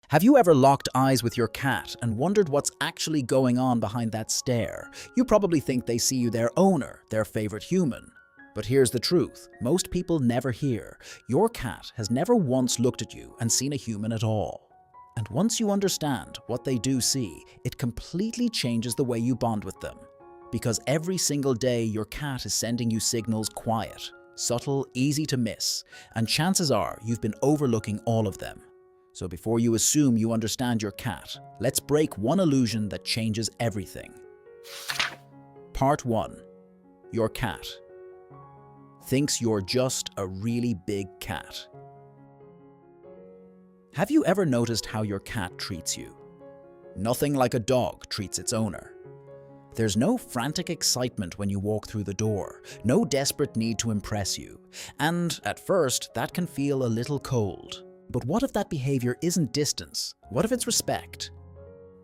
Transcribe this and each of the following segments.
Have you ever locked eyes with your cat and wondered what's actually going on behind that stare? You probably think they see you their owner, their favorite human. But here's the truth, most people never hear. Your cat has never once looked at you and seen a human at all. And once you understand what they do see, it completely changes the way you bond with them. Because every single day your cat is sending you signals quiet, subtle, easy to miss, and chances are you've been overlooking all of them. So before you assume you understand your cat, let's break one illusion that changes everything. Part 1. Your cat thinks you're just a really big cat. Have you ever noticed how your cat treats you? Nothing like a dog treats its owner. There's no frantic excitement when you walk through the door, no desperate need to impress you, and at first that can feel a little cold. But what if that behavior isn't distance? What if it's respect?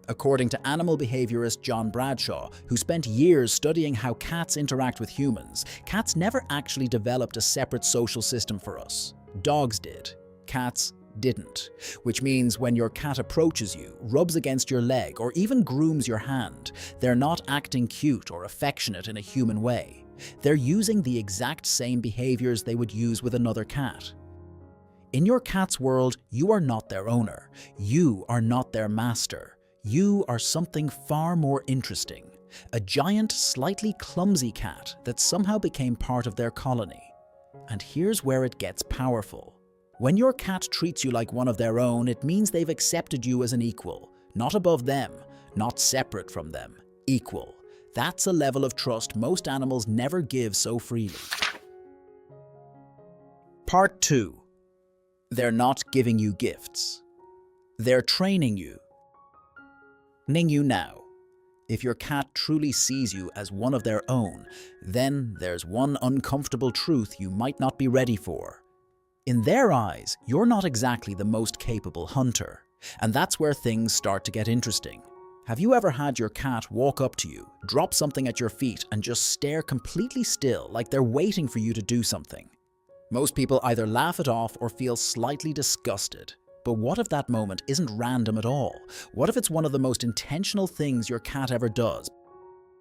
According to animal behaviorist John Bradshaw, who spent years studying how cats interact with humans, cats never actually developed a separate social system for us. Dogs did. Cats didn't. Which means when your cat approaches you, rubs against your leg, or even grooms your hand, they're not acting cute or affectionate in a human way. They're using the exact same behaviors they would use with another cat. In your cat's world, you are not their owner. You are not their master. You are something far more interesting. A giant, slightly clumsy cat that somehow became part of their colony. And here's where it gets powerful. When your cat treats you like one of their own, it means they've accepted you as an equal. Not above them, not separate from them. Equal. That's a level of trust most animals never give so freely. Part 2. They're not giving you gifts. They're training you. Ning you now. If your cat truly sees you as one of their own, then there's one uncomfortable truth you might not be ready for. In their eyes, you're not exactly the most capable hunter. And that's where things start to get interesting. Have you ever had your cat walk up to you, drop something at your feet, and just stare completely still like they're waiting for you to do something? Most people either laugh it off or feel slightly disgusted. But what if that moment isn't random at all? What if it's one of the most intentional things your cat ever does?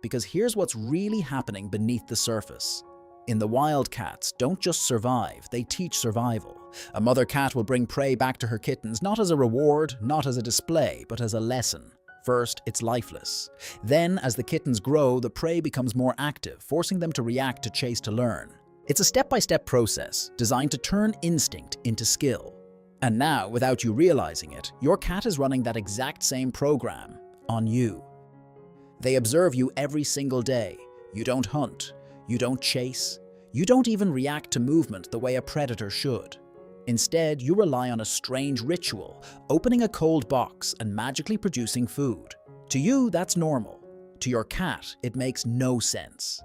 Because here's what's really happening beneath the surface. In the wild, cats don't just survive, they teach survival. A mother cat will bring prey back to her kittens not as a reward, not as a display, but as a lesson. First, it's lifeless. Then, as the kittens grow, the prey becomes more active, forcing them to react to chase to learn. It's a step-by-step process designed to turn instinct into skill. And now, without you realizing it, your cat is running that exact same program on you. They observe you every single day. You don't hunt. You don't chase. You don't even react to movement the way a predator should. Instead, you rely on a strange ritual, opening a cold box and magically producing food. To you, that's normal. To your cat, it makes no sense.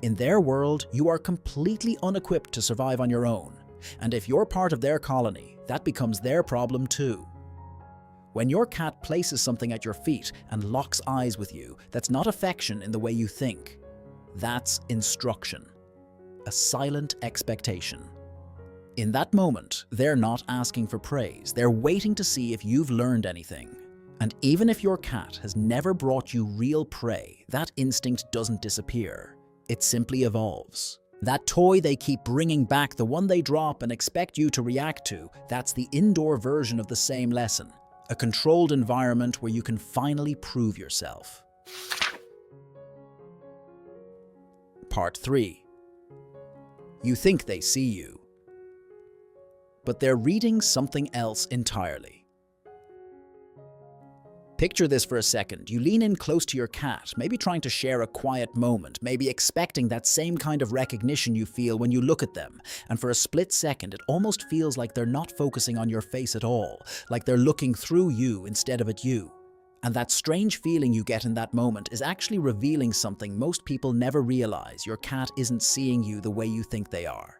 In their world, you are completely unequipped to survive on your own. And if you're part of their colony, that becomes their problem too. When your cat places something at your feet and locks eyes with you, that's not affection in the way you think. That's instruction. A silent expectation. In that moment, they're not asking for praise. They're waiting to see if you've learned anything. And even if your cat has never brought you real prey, that instinct doesn't disappear. It simply evolves. That toy they keep bringing back, the one they drop and expect you to react to, that's the indoor version of the same lesson. A controlled environment where you can finally prove yourself. Part 3. You think they see you, but they're reading something else entirely. Picture this for a second. You lean in close to your cat, maybe trying to share a quiet moment, maybe expecting that same kind of recognition you feel when you look at them. And for a split second, it almost feels like they're not focusing on your face at all, like they're looking through you instead of at you. And that strange feeling you get in that moment is actually revealing something most people never realize. Your cat isn't seeing you the way you think they are.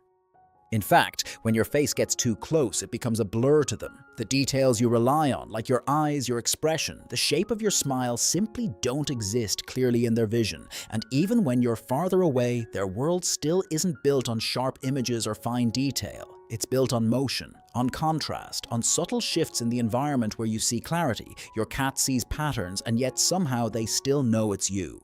In fact, when your face gets too close, it becomes a blur to them. The details you rely on, like your eyes, your expression, the shape of your smile, simply don't exist clearly in their vision. And even when you're farther away, their world still isn't built on sharp images or fine detail. It's built on motion, on contrast, on subtle shifts in the environment where you see clarity. Your cat sees patterns, and yet somehow they still know it's you.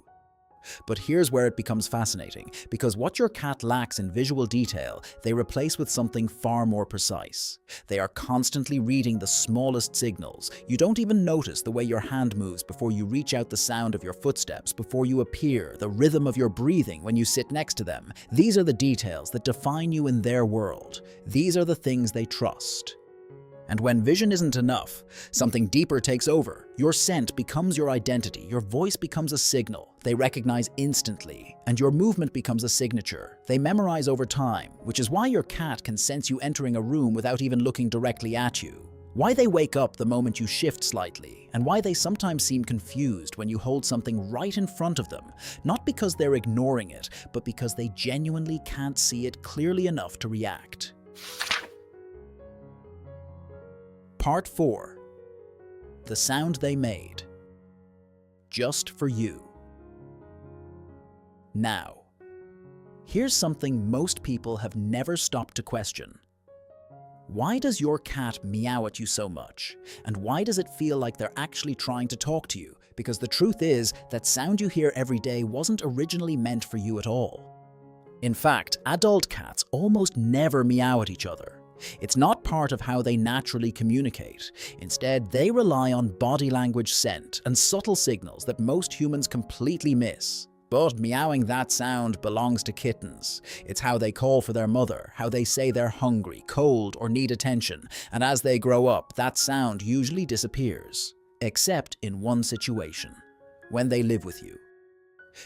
But here's where it becomes fascinating, because what your cat lacks in visual detail, they replace with something far more precise. They are constantly reading the smallest signals. You don't even notice the way your hand moves before you reach out, the sound of your footsteps before you appear, the rhythm of your breathing when you sit next to them. These are the details that define you in their world. These are the things they trust. And when vision isn't enough, something deeper takes over. Your scent becomes your identity, your voice becomes a signal they recognize instantly, and your movement becomes a signature they memorize over time, which is why your cat can sense you entering a room without even looking directly at you. Why they wake up the moment you shift slightly, and why they sometimes seem confused when you hold something right in front of them, not because they're ignoring it, but because they genuinely can't see it clearly enough to react. Part 4. The sound they made. Just for you. Now, here's something most people have never stopped to question. Why does your cat meow at you so much? And why does it feel like they're actually trying to talk to you? Because the truth is, that sound you hear every day wasn't originally meant for you at all. In fact, adult cats almost never meow at each other. It's not part of how they naturally communicate. Instead, they rely on body language, scent, and subtle signals that most humans completely miss. But meowing, that sound belongs to kittens. It's how they call for their mother, how they say they're hungry, cold, or need attention. And as they grow up, that sound usually disappears. Except in one situation: when they live with you.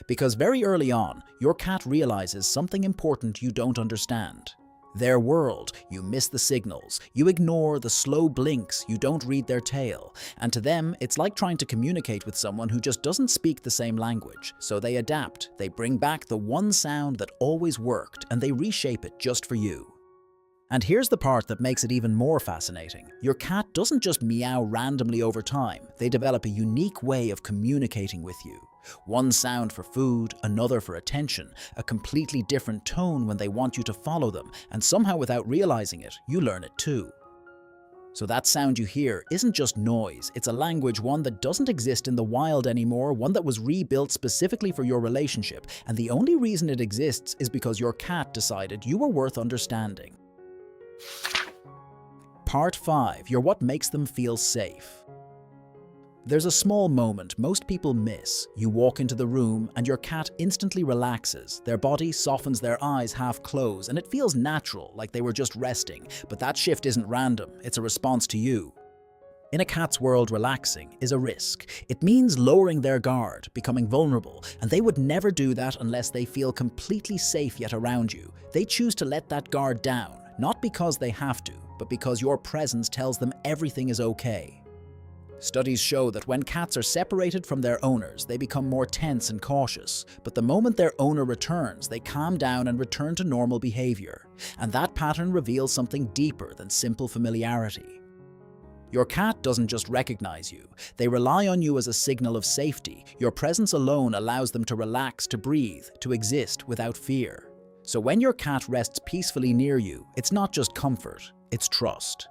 Because very early on, your cat realizes something important you don't understand. Their world, you miss the signals, you ignore the slow blinks, you don't read their tail. And to them, it's like trying to communicate with someone who just doesn't speak the same language. So they adapt, they bring back the one sound that always worked, and they reshape it just for you. And here's the part that makes it even more fascinating. Your cat doesn't just meow randomly over time, they develop a unique way of communicating with you. One sound for food, another for attention, a completely different tone when they want you to follow them, and somehow without realizing it, you learn it too. So that sound you hear isn't just noise, it's a language, one that doesn't exist in the wild anymore, one that was rebuilt specifically for your relationship, and the only reason it exists is because your cat decided you were worth understanding. Part 5. You're what makes them feel safe. There's a small moment most people miss. You walk into the room and your cat instantly relaxes. Their body softens, their eyes half close, and it feels natural, like they were just resting. But that shift isn't random, it's a response to you. In a cat's world, relaxing is a risk. It means lowering their guard, becoming vulnerable, and they would never do that unless they feel completely safe yet around you. They choose to let that guard down, not because they have to, but because your presence tells them everything is okay. Studies show that when cats are separated from their owners, they become more tense and cautious. But the moment their owner returns, they calm down and return to normal behavior. And that pattern reveals something deeper than simple familiarity. Your cat doesn't just recognize you. They rely on you as a signal of safety. Your presence alone allows them to relax, to breathe, to exist without fear. So when your cat rests peacefully near you, it's not just comfort, it's trust.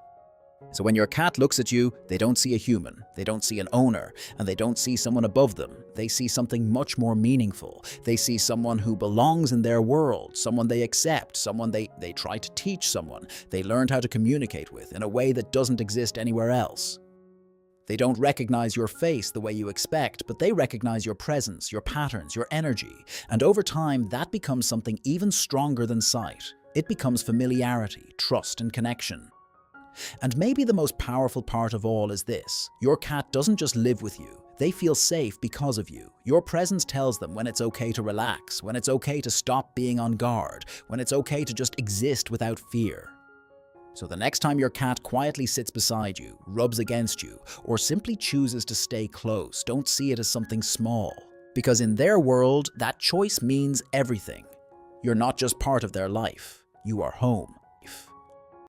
So when your cat looks at you, they don't see a human, they don't see an owner, and they don't see someone above them. They see something much more meaningful. They see someone who belongs in their world, someone they accept, someone they try to teach, someone they learned how to communicate with in a way that doesn't exist anywhere else. They don't recognize your face the way you expect, but they recognize your presence, your patterns, your energy. And over time, that becomes something even stronger than sight. It becomes familiarity, trust, and connection. And maybe the most powerful part of all is this: your cat doesn't just live with you, they feel safe because of you. Your presence tells them when it's okay to relax, when it's okay to stop being on guard, when it's okay to just exist without fear. So the next time your cat quietly sits beside you, rubs against you, or simply chooses to stay close, don't see it as something small. Because in their world, that choice means everything. You're not just part of their life, you are home.